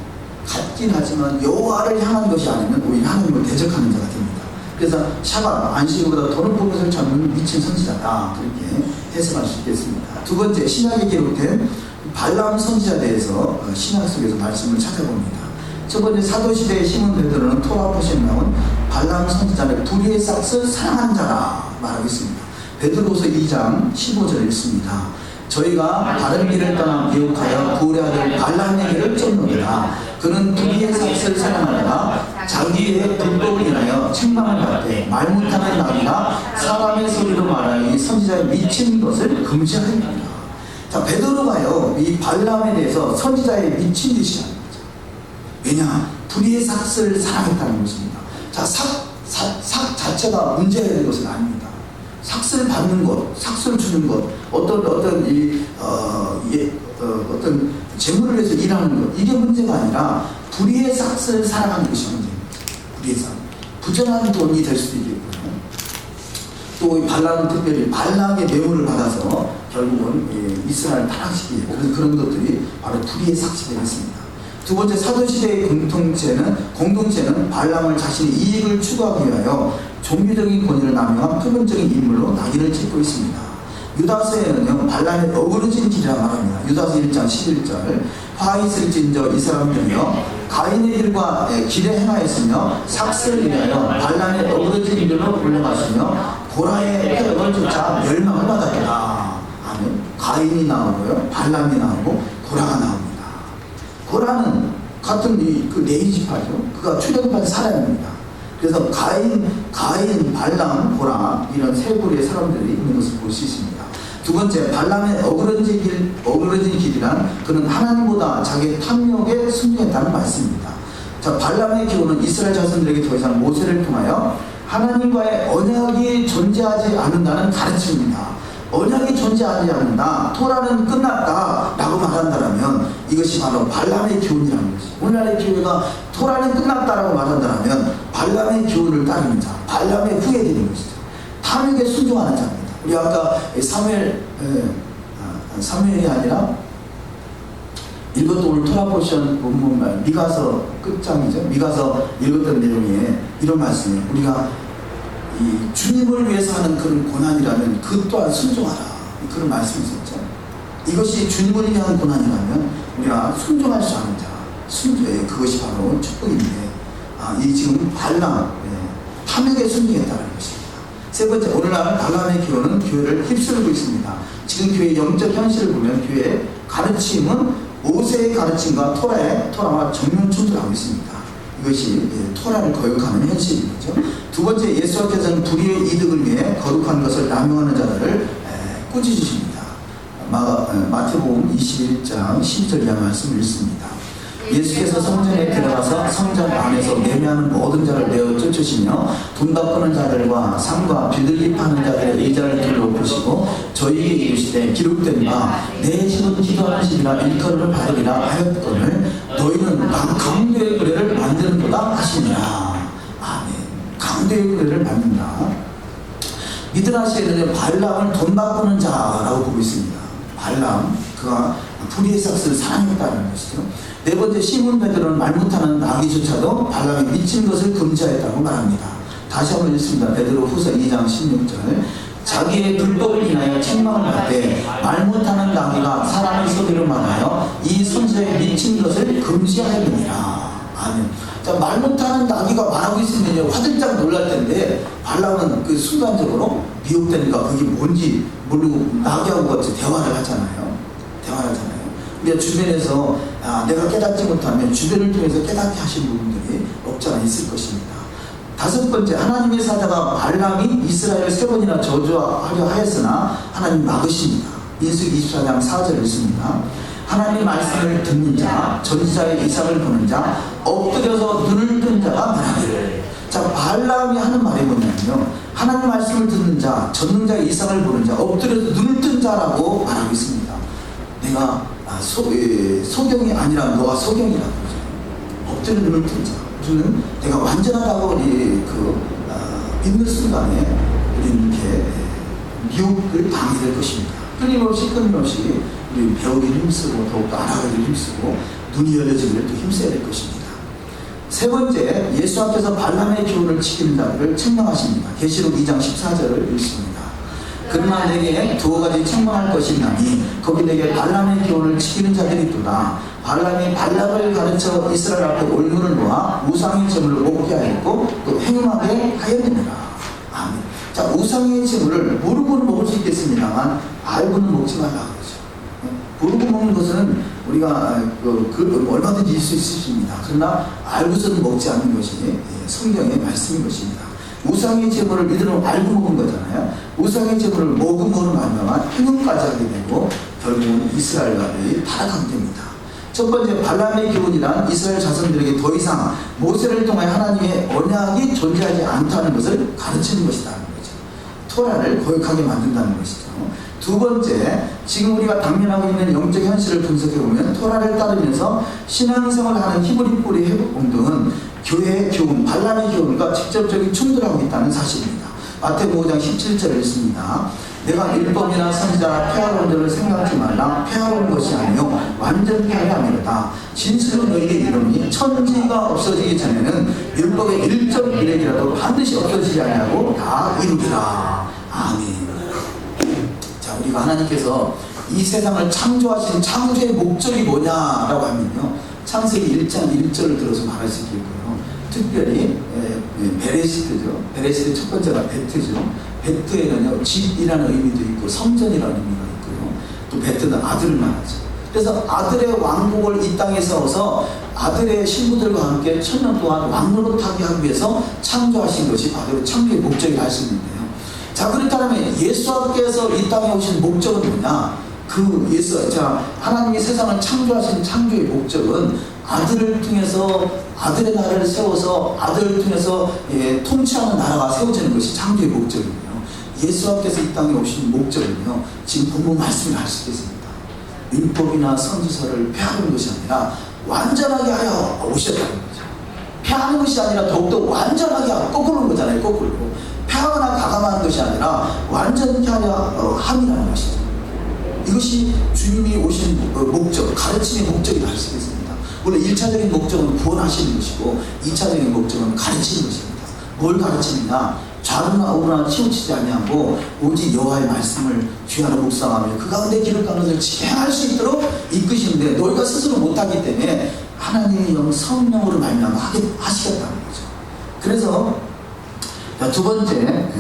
같긴 하지만 여호와를 향한 것이 아니면 오히려 하나님을 대적하는 자가 됩니다. 그래서 샤밧, 안식일보다 더 높은 것을 찾는 미친 선지자다, 그렇게 해석할 수 있겠습니다. 두 번째, 신약에 기록된 발람 선지자에 대해서 신약 속에서 말씀을 찾아봅니다. 첫 번째, 사도시대의 시몬 베드로는 토라 포시에 나온 발람 선지자를 불의의 싹을 사랑한 자라 말하고 있습니다. 베드로서 2장 15절 읽습니다. 저희가 다른 길을 떠나 미혹하여 부울의 아들 발람에게를 쫓노니라. 그는 불의의 삭을 사랑하다가 자기의 불법을 인하여 책망을 받되 말 못하는 나비가 사람의 소리로 말하여 이 선지자의 미친 것을 금지하였습니다. 자, 베드로가요, 이 발람에 대해서 선지자의 미친 듯이 하는 거죠. 왜냐? 불의의 삭을 사랑했다는 것입니다. 자, 삭 자체가 문제가 되는 것은 아닙니다. 삭스를 받는 것, 삭스를 주는 것, 어떤 재물을 위해서 일하는 것, 이게 문제가 아니라 불의의 삭스를 사랑하는 것이 문제입니다. 불의의 삭. 부정한 돈이 될 수도 있겠고요. 또 발람은 특별히 발람의 뇌물을 받아서 결국은 이스라엘을 타락시키게, 그래서 그런 것들이 바로 불의의 삭시 되겠습니다. 두 번째, 사도시대의 공동체는 발람을 자신의 이익을 추구하기 위하여 종교적인 권위를 남용한 표면적인 인물로 낙인을 찍고 있습니다. 유다서에는요, 발람의 어그러진 길이라 말합니다. 유다서 1장 11절, 화 있을진저 이 사람들이여 가인의 길과 길에 행하였으며 삭스를 위하여 발람의 어그러진 길로 올라가시며 고라의 폐역을 쫓아 멸망을 받았다. 아멘. 가인이 나오고요, 발람이 나오고 고라가 나옵니다. 고라는 같은 그 레이지파죠. 그가 출애굽한 사람입니다. 그래서 가인, 발람, 고라 이런 세 부류의 사람들이 있는 것을 볼 수 있습니다. 두 번째, 발람의 어그러진 길이란 그는 하나님보다 자기 탐욕에 순종했다는 말씀입니다. 자, 발람의 기호는 이스라엘 자손들에게 더 이상 모세를 통하여 하나님과의 언약이 존재하지 않는다는 가르침입니다. 언약이 존재하지 않는다, 토라는 끝났다 라고 말한다면 이것이 바로 발람의 기운이라는 것이죠. 오늘날의 교회가 토라는 끝났다라고 말한다면 발람의 기운을 따르는 자, 발람의 후예들인 것이죠. 탐욕에 순종하는 자입니다. 우리 아까 사무엘이 아니라 읽었던 오늘 토라 포션 본문 미가서 끝장이죠. 미가서 읽었던 내용에 이런 말씀이에요. 우리가 이 주님을 위해서 하는 그런 고난이라면 그 또한 순종하라, 그런 말씀이 있었죠. 이것이 주님을 위한 고난이라면 우리가 순종할 수 없는 자, 순종해, 그것이 바로 축복인데, 이 지금 발람, 탐욕에 순종했다는 것입니다. 세 번째, 오늘날 발람의 기호는 교회를 휩쓸고 있습니다. 지금 교회의 영적 현실을 보면 교회의 가르침은 모세의 가르침과 토라와 정면 충돌하고 있습니다. 이것이 토라를 거역하는 현실이죠. 두 번째, 예수께서는 불의의 이득을 위해 거룩한 것을 남용하는 자들을 꾸짖으십니다. 마태복음 21장 12절 이하 말씀을 읽습니다. 예수께서 성전에 들어가서 성전 안에서 매매하는 모든 자를 내어 쫓으시며 돈 바꾸는 자들과 상과 비둘기 파는 자들의 의자를 둘러보시고 저희에게 이르시되 기록된 바 내 집은 기도하는 집이라 일컬음을 받으리라 하였거늘 너희는 강도의 굴레를 만드는도다 하시니라. 아멘. 강도의 굴레를 만든다. 미드라시에는 발람을 돈 바꾸는 자라고 보고 있습니다. 발람, 그가 불의의 삭스를 사랑했다는 것이죠. 네 번째, 시몬 베드로는 말 못하는 나귀조차도 발람이 미친 것을 금지하였다고 말합니다. 다시 한번 읽습니다. 베드로 후서 2장 16절, 자기의 불법을 인하여 책망을 받되 말 못하는 나귀가 사람의 소리를 말하여 이 선지자의 미친 것을 금지하였느니라. 아멘. 자, 말 못하는 나귀가 말하고 있으면 화들짝 놀랄 텐데 발람은 그 순간적으로 미혹되니까 그게 뭔지 모르고 나귀하고 같이 대화를 하잖아요. 우리가 주변에서 내가 깨닫지 못하면 주변을 통해서 깨닫게 하신 부분들이 없지 않아 있을 것입니다. 다섯 번째, 하나님의 사자가 발람이 이스라엘을 세 번이나 저주하려 하였으나 하나님 막으십니다. 민수기 24장 4절 읽습니다. 하나님 말씀을 듣는 자, 전지자의 이상을 보는 자, 엎드려서 눈을 뜬 자가 말하기를. 자, 발람이 하는 말이 뭐냐면요, 하나님 말씀을 듣는 자, 전능자의 이상을 보는 자, 엎드려서 눈을 뜬 자라고 말하고 있습니다. 내가 소경이 아니라 너가 소경이라고 그러죠. 엎드려 눈을 뜬 자, 우리는 내가 완전하다고 믿는 순간에 우리는 이렇게 미혹을 당하게 될 것입니다. 끊임없이 우리 배우기를 힘쓰고 더욱더 알아가기를 힘쓰고 눈이 열려지기를 또 힘써야 될 것입니다. 세 번째, 예수 앞에서 발람의 교훈을 지키는 자들을 책망하십니다. 계시록 2장 14절을 읽습니다. 그러나 내게 두어 가지 책망할 것이 있나니 거기 내게 발람의 교훈을 지키는 자들이 있도다. 발람이 발락을 가르쳐 이스라엘 앞에 올무를 놓아 우상의 제물을 먹게 하였고 또 행음하게 하였느니라. 아멘. 자, 우상의 제물을 모르고는 먹을 수 있겠습니다만 알고는 먹지 말라 그러죠. 모르고 먹는 것은 우리가 얼마든지 있을 수 있습니다. 그러나 알고서는 먹지 않는 것이 성경의 말씀인 것입니다. 우상의 제물을 믿으면 알고 먹은 거잖아요. 우상의 제물을 먹음으로 말미암아 행음까지 하게 되고 결국은 이스라엘과의 타락하게 됩니다. 첫 번째, 발람의 교훈이란 이스라엘 자손들에게 더 이상 모세를 통해 하나님의 언약이 존재하지 않다는 것을 가르치는 것이라는 거죠. 토라를 거역하게 만든다는 것이죠. 두 번째, 지금 우리가 당면하고 있는 영적 현실을 분석해보면 토라를 따르면서 신앙생활을 하는 히브리 뿌리 회복운동은 교회의 교훈, 발람의 교훈과 직접적인 충돌하고 있다는 사실입니다. 마태복음 5장 17절을 읽습니다. 내가 율법이나 선지자나 폐하러 들을 생각지 말라. 폐하러 것이 아니요 완전히 하려 함이로다. 진실로 너희에게 이르노니 천지가 없어지기 전에는 율법의 1.1핵이라도 반드시 없어지지 아니하고 다 이루리라. 아멘. 자, 우리가 하나님께서 이 세상을 창조하신 창조의 목적이 뭐냐라고 하면요, 창세기 1장 1절을 들어서 말할 수 있겠고요. 특별히 베레시트죠. 베레시트 첫 번째가 베트죠. 베트에는요, 집이라는 의미도 있고 성전이라는 의미가 있고요. 또 베트는 아들을 말하죠. 그래서 아들의 왕국을 이 땅에 세워서 아들의 신부들과 함께 천년 동안 왕노릇하게 하기 위해서 창조하신 것이 바로 창조의 목적이라 할 수 있는데요. 자, 그렇다면 예수님께서 이 땅에 오신 목적은 뭐냐? 하나님이 세상을 창조하신 창조의 목적은 아들을 통해서, 아들의 나라를 세워서 아들을 통해서 통치하는 나라가 세워지는 것이 창조의 목적이에요. 예수님께서 이 땅에 오신 목적은요, 지금 본문 말씀을 할 수 있겠습니다. 율법이나 선지서를 폐하는 것이 아니라 완전하게 하여 오셨다는 거죠. 폐하는 것이 아니라 더욱더 완전하게 하여, 거꾸로는 거잖아요. 거꾸로 폐하거나 가감하는 것이 아니라 완전히 하여 함이라는 것이죠. 이것이 주님이 오신 목적, 가르침의 목적이라 할 수 있겠습니다. 물론 1차적인 목적은 구원하시는 것이고 2차적인 목적은 가르치는 것입니다. 뭘 가르치느냐? 좌우나 우로나 치우치지 아니하고 오직 여호와의 말씀을 귀하로 묵상하며 그 가운데 길을 가는 것을 지행할 수 있도록 이끄시는데, 너희가 스스로 못하기 때문에 하나님의 영 성령으로 말미암아 하게 하시겠다는 거죠. 그래서 두 번째,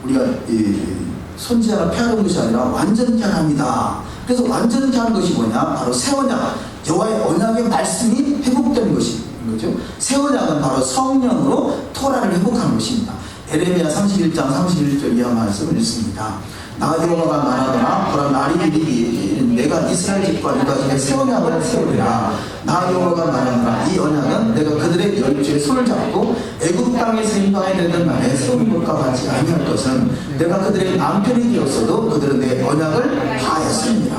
우리가 선지자나 폐하는 것이 아니라 완전케 합니다. 그래서 완전케 하는 것이 뭐냐? 바로 새 언약, 여호와의 언약의 말씀이 회복되는 것인 거죠. 새 언약은 바로 성령으로 토라를 회복하는 것입니다. 에레미야 31장 31절 이하 말씀을 읽습니다. 나 여호와가 말하거나 보라, 날이 이르기 내가 이스라엘 집과 유다 집에 새 언약을 세우리라. 나 여호와가 말하노라. 이 언약은 내가 그들의 열조의 손을 잡고 애굽 땅에서 인도하여 내던 날에 세운 것과 같이 아니할 것은 내가 그들의 남편이 되었어도 그들은 내 언약을 파하였습니다.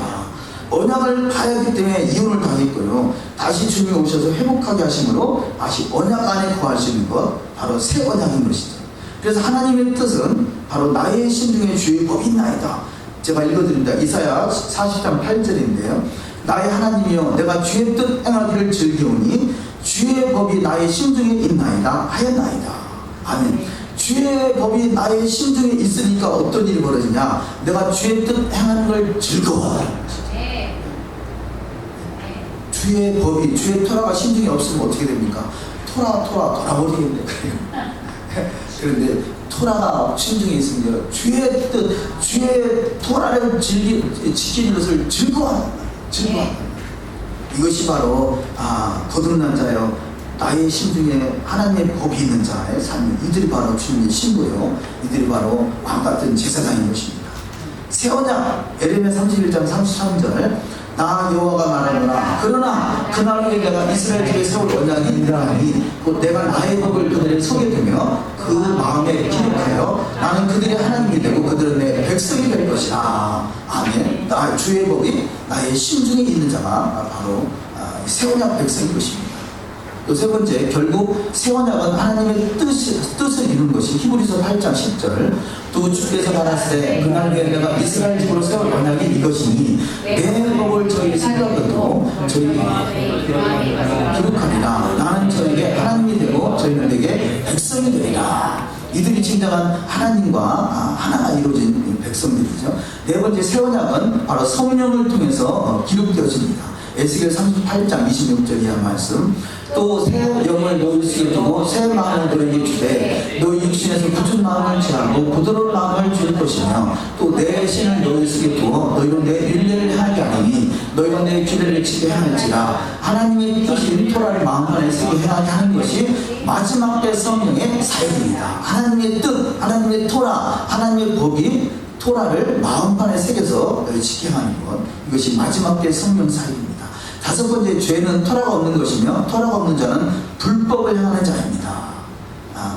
언약을 파했기 때문에 이혼을 당했고요. 다시 주님이 오셔서 회복하게 하심으로 다시 언약 안에 거할 수 있는 것, 바로 새 언약인 것이죠. 그래서 하나님의 뜻은 바로 나의 심중에 주의 법이 있나이다. 제가 읽어드립니다. 이사야 40장 8절인데요. 나의 하나님이여, 내가 주의 뜻 행하기를 즐기오니 주의 법이 나의 심중에 있나이다 하였나이다. 아멘. 주의 법이 나의 심중에 있으니까 어떤 일이 벌어지냐? 내가 주의 뜻 행하는 걸 즐거워하는 것이죠. 주의 법이, 주의 토라가 심중에 없으면 어떻게 됩니까? 돌아버리겠네. 그런데 토라가 심중에 있으면 주의 뜻, 주의 토라를 지키는 것을 즐거워한다. 이것이 바로 거듭난 자요, 나의 심중에 하나님의 법이 있는 자의 삶. 이들이 바로 주님의 신부요, 이들이 바로 왕같은 제사장인 것입니다. 새 언약, 에레미야 31장 33절. 나 여호와가 말하노라. 그러나 그날 후에 내가 이스라엘 집에 세울 언약이 있느라니 곧 내가 나의 법을 그들의 속에 두며 그 마음에 기록하여 나는 그들의 하나님이 되고 그들은 내 백성이 될 것이라. 아멘. 주의 법이 나의 심중에 있는 자가 바로 새 언약 백성인 것입니다. 또 세 번째, 결국 새 언약은 하나님의 뜻을 이루는 것이 히브리서 8장 10절. 또 주께서 말하시되 그날 후에 내가 이스라엘 집으로 세울 언약이 이것이니 내 법을 저희 생각으로 저희 기록하리라. 나는 저에게 하나님이 되고 저희는 내게 백성이 되리라. 이들이 진정한 하나님과 하나가 이루어진 백성들이죠. 네 번째, 새 언약은 바로 성령을 통해서 기록되어집니다. 에스겔 38장 26절 이하 말씀. 또 새 영을 너희 속에 두고 새 마음을 너희에게 주되 너희 육신에서 굳은 마음을 제하고 부드러운 마음을 줄 것이며 또 내 신을 너희 속에 두어 너희로 내 율례를 행하게 하리니 너희가 내 규례를 지게 하는지라. 하나님의 뜻인 토라를 마음판에 새게 행하게 하는 것이 마지막 때 성령의 사역입니다. 하나님의 뜻, 하나님의 토라, 하나님의 법이 토라를 마음판에 새겨서 지게 하는 것, 이것이 마지막 때 성령 사역입니다. 다섯 번째, 죄는 토라가 없는 것이며 토라가 없는 자는 불법을 행하는 자입니다.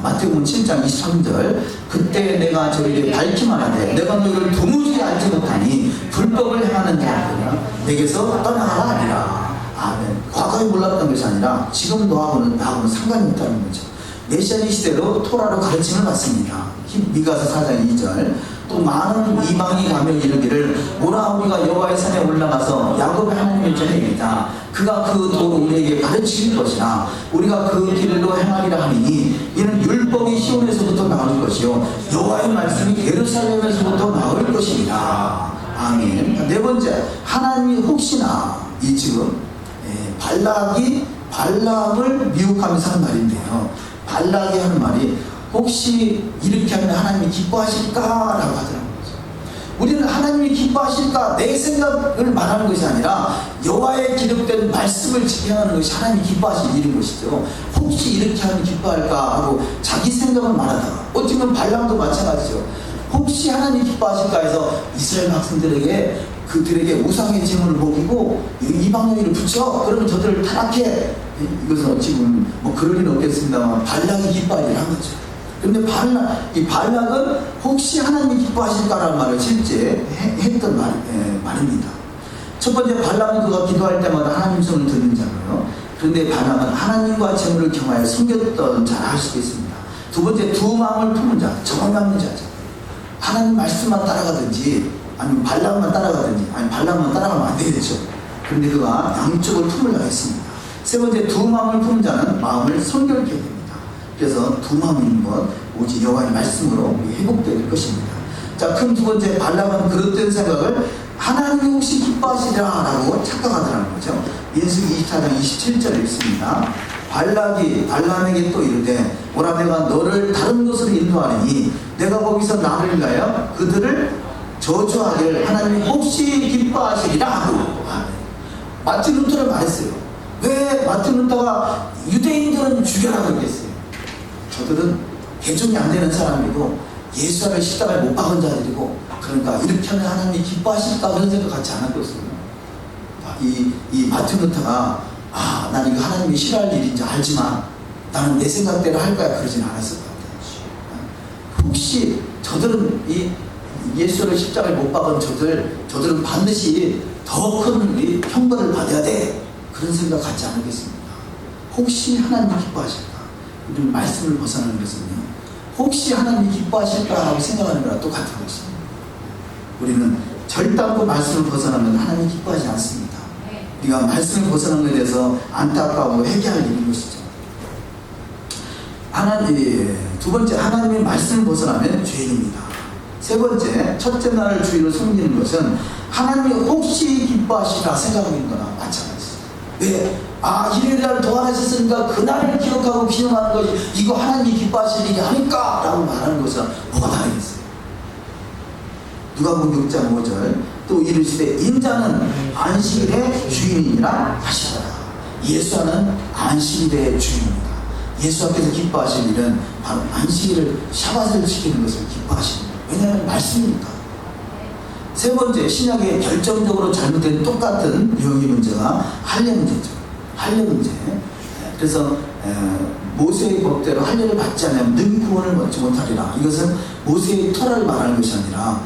마태복음 7장 23절 그때 내가 저에게 밝히 말하되 내가 너희를 도무지 알지 못하니 불법을 행하는 자들아 내게서 떠나가라 하리라. 아멘. 과거에 몰랐던 것이 아니라 지금 너하고는 나하고는 상관이 없다는 거죠. 메시아의 시대로 토라로 가르침을 받습니다. 미가서 4장 2절 또 많은 이방이 가며 이르기를 오라 우리가 여호와의 산에 올라가서 야곱의 하나님을 전해이다. 그가 그 도로 우리에게 가르칠 것이나 우리가 그 길로 행하리라 하니 이는 율법이 시온에서부터 나올 것이요 여호와의 말씀이 예루살렘에서부터 나올 것이니라. 아멘. 네 번째, 하나님이 혹시나 이 지금 발락이 발람을 미혹하면서 하는 말인데요. 발락이 하는 말이 혹시 이렇게 하면 하나님이 기뻐하실까라고 하더라고요. 우리는 하나님이 기뻐하실까 내 생각을 말하는 것이 아니라 여호와의 기록된 말씀을 지켜하는 것이 하나님이 기뻐하실 일인 것이죠. 혹시 이렇게 하면 기뻐할까 하고 자기 생각을 말하다가 어쩌면 발람도 마찬가지죠. 혹시 하나님이 기뻐하실까 해서 이스라엘 학생들에게 그들에게 우상의 제물을 먹이고 이방인을 붙여 그러면 저들을 타락해. 이것은 지금 뭐 그럴 리는 없겠습니다만 발락이 기뻐할 일을 한 거죠. 그런데 이 발락은 혹시 하나님이 기뻐하실까라는 말을 실제 했던 말입니다. 첫 번째, 발락은 그가 기도할 때마다 하나님 손을 듣는 자고요. 그런데 발락은 하나님과 재물을 경하여 숨겼던 자라 할 수도 있습니다. 두 번째, 두 마음을 품은 자, 정함없는 자죠. 하나님 말씀만 따라가든지 아니면 발락만 따라가든지 아니면 발락만 따라가면 안 되겠죠. 그런데 그가 양쪽을 품으려고 했습니다. 세 번째, 두 마음을 품은 자는 마음을 손결케 됩니다. 그래서 두 마음이 있는 것 오직 여호와의 말씀으로 회복될 것입니다. 자, 큰 두 번째, 발락은 그릇된 생각을 하나님이 혹시 기뻐하시리라라고 착각하더라는 거죠. 민수기 24장 27절에 있습니다. 발락이 발람에게 또 이르되 오라 내가 너를 다른 곳으로 인도하리니 내가 거기서 나를 위하여 그들을 저주하기를 하나님이 혹시 기뻐하시리라 하고 마틴 루터를 말했어요. 왜 마틴 루터가 유대인들은 죽여라 그랬겠어요? 저들은 개종이 안 되는 사람이고 예수를 십자가에 못 박은 자들이고 그러니까 이렇게 하면 하나님이 기뻐하실까 그런 생각 갖지 않았거든요. 이 마틴 루터가 나는 이거 하나님이 싫어할 일인지 알지만 나는 내 생각대로 할 거야 그러진 않았을 것 같아요. 혹시 저들은 이 예수를 십자가에 못 박은 저들은 반드시 더 큰 형벌을 받아야 돼 그런 생각 갖지 않겠습니까? 혹시 하나님이 기뻐하실까? 우리는 말씀을 벗어나는 것은요 혹시 하나님이 기뻐하실까 하고 생각하는 거랑 똑같은 것입니다. 우리는 절단코 말씀을 벗어나면 하나님이 기뻐하지 않습니다. 우리가 말씀을 벗어난 것에 대해서 안타까워 회개할 일인 것이죠. 두 번째, 하나님의 말씀을 벗어나면 죄인입니다. 세 번째, 첫째 날을 주일로 섬기는 것은 하나님이 혹시 기뻐하시라 생각하는 거나 마찬가지입니다. 왜? 일요일날 도안하셨으니까 그날을 기억하고 기념하는 것이 이거 하나님이 기뻐하실 일이 아닐까? 라고 말하는 것은 뭐가 다르겠어요? 누가복음 6장 5절 또 이르시되 인자는 안식일의 주인이라 하시더라. 예수는 안식일의 주인입니다. 예수께서 기뻐하실 일은 바로 안식일을 샤밧을 지키는 것을 기뻐하십니다. 왜냐하면 말씀이니까. 세 번째, 신약의 결정적으로 잘못된 똑같은 유형의 문제가 할례 문제죠. 할례 문제. 그래서 모세의 법대로 할례를 받지 않으면 능 구원을 얻지 못하리라. 이것은 모세의 토라를 말하는 것이 아니라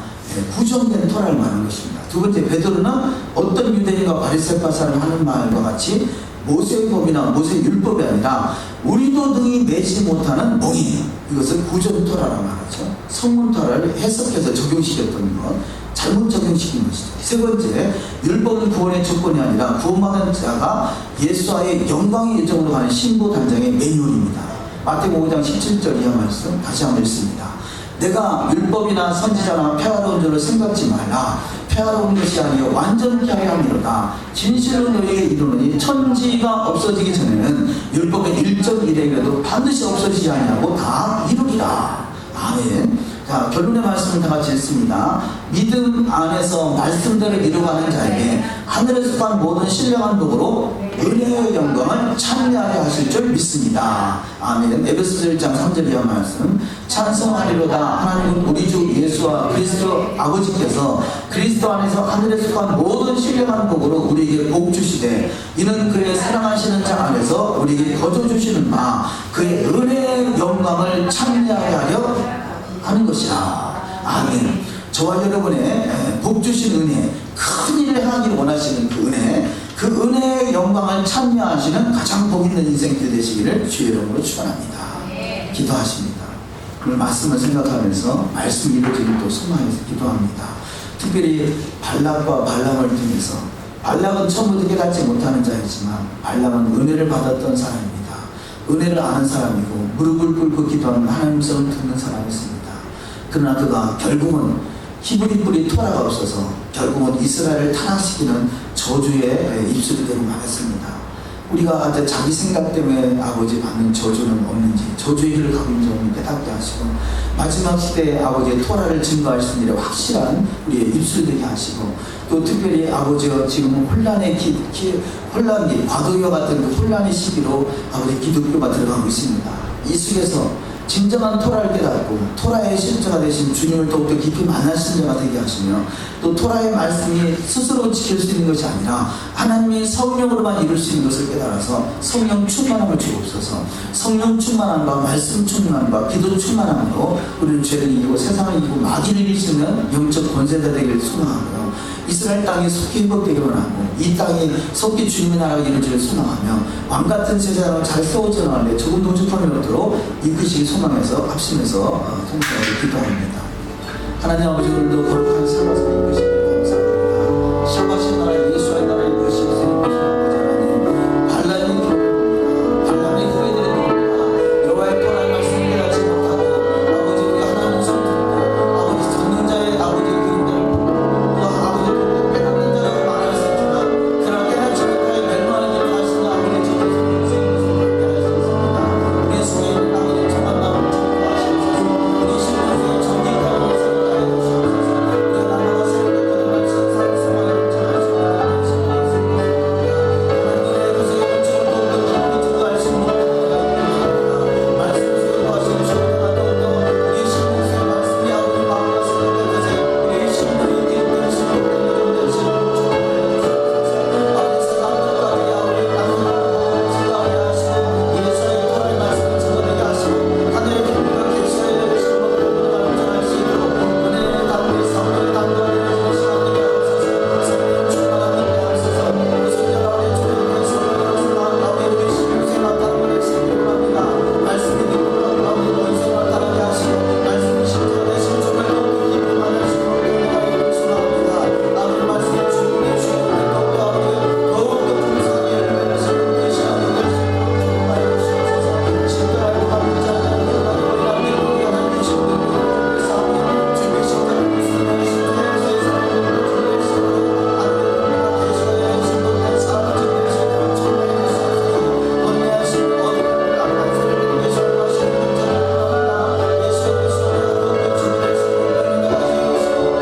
부정된 토라를 말하는 것입니다. 두 번째, 베드로는 어떤 유대인과 바리새파 사람이 하는 말과 같이 모세의 법이나 모세의 율법이 아니라 우리도 능히 매지 못하는 몽이에요. 이것을 구전 토라라고 말하죠. 성문 토라를 해석해서 적용시켰던 것, 잘못 적용시킨 것이죠. 세 번째, 율법은 구원의 조건이 아니라 구원받은 자가 예수와의 영광의 예정으로 가는 신부 단장의 매뉴얼입니다. 마태복음 5장 17절 이하 말씀 다시 한번 읽습니다. 내가 율법이나 선지자나 폐하로운 줄을 생각지 말라. 폐하로운 것이 아니요 완전케 하려 함이로다. 진실로 너희에게 이르노니 천지가 없어지기 전에는 율법의 일정 이래라도 반드시 없어지지 아니하고 다 이루리라. 아멘. 자, 결론의 말씀을 다 같이 읽습니다. 믿음 안에서 말씀대로 이루어가는 자에게 하늘에 속한 모든 신령한 복으로 은혜의 영광을 찬미하게 하실 줄 믿습니다. 아멘. 에베소서 1장 3절 이하 말씀. 찬송하리로다. 하나님은 우리 주 예수와 그리스도 아버지께서 그리스도 안에서 하늘에 속한 모든 신령한 복으로 우리에게 복 주시되 이는 그의 사랑하시는 자 안에서 우리에게 거저 주시는 바 그의 은혜의 영광을 찬미하게 하려 하는 것이라. 아멘. 저와 여러분의 복 주신 은혜, 큰 일을 하기를 원하시는 그 은혜, 그 은혜의 영광을 찬미하시는 가장 복 있는 인생길 되시기를 주의 이름으로 축원합니다. 기도하십니다. 오늘 말씀을 생각하면서 말씀 이루어지길 또 소망해서 기도합니다. 특별히 발락과 발람을 통해서, 발락은 처음부터 깨닫지 못하는 자이지만 발람은 은혜를 받았던 사람입니다. 은혜를 아는 사람이고 무릎을 꿇고 기도하는 하나님 성을 듣는 사람이었습니다. 그러나 그가 결국은 히브리 뿌리 토라가 없어서 결국은 이스라엘을 타락시키는 저주의 입술이 되고 말았습니다. 우리가 자기 생각 때문에 아버지 받는 저주는 없는지, 저주의 길을 가고 있는지 없는지 깨닫게 하시고 마지막 시대에 아버지의 토라를 증거할 수 있는 확실한 우리의 입술 되게 하시고 또 특별히 아버지가 지금 혼란의 혼란이 과도기와 같은 그 혼란의 시기로 아버지 기독교가 들어가고 있습니다. 이 속에서 진정한 토라를 깨닫고 토라의 실제가 되신 주님을 더욱더 깊이 만나신 자가 되게 하시며 또 토라의 말씀이 스스로 지킬 수 있는 것이 아니라 하나님이 성령으로만 이룰 수 있는 것을 깨달아서 성령 충만함을 주옵소서. 성령 충만함과 말씀 충만함과 기도 충만함으로 우리는 죄를 이기고 세상을 이기고 마귀를 이길 수 있는 영적 권세자 되기를 소망하고요. 이스라엘 땅이 속히 회복되기를 원하고 이 땅이 속히 주님의 나라가 이루어지기를 소망하며 왕같은 제자로 잘 세워져 나가는데 조금 동접함이 없도록 이끄시기 소망해서 합심해서 통성하게 기도합니다. 하나님 아버지 오늘도 거룩한 샤바스를 이끄시기 감사합니다. 샤바신 나라의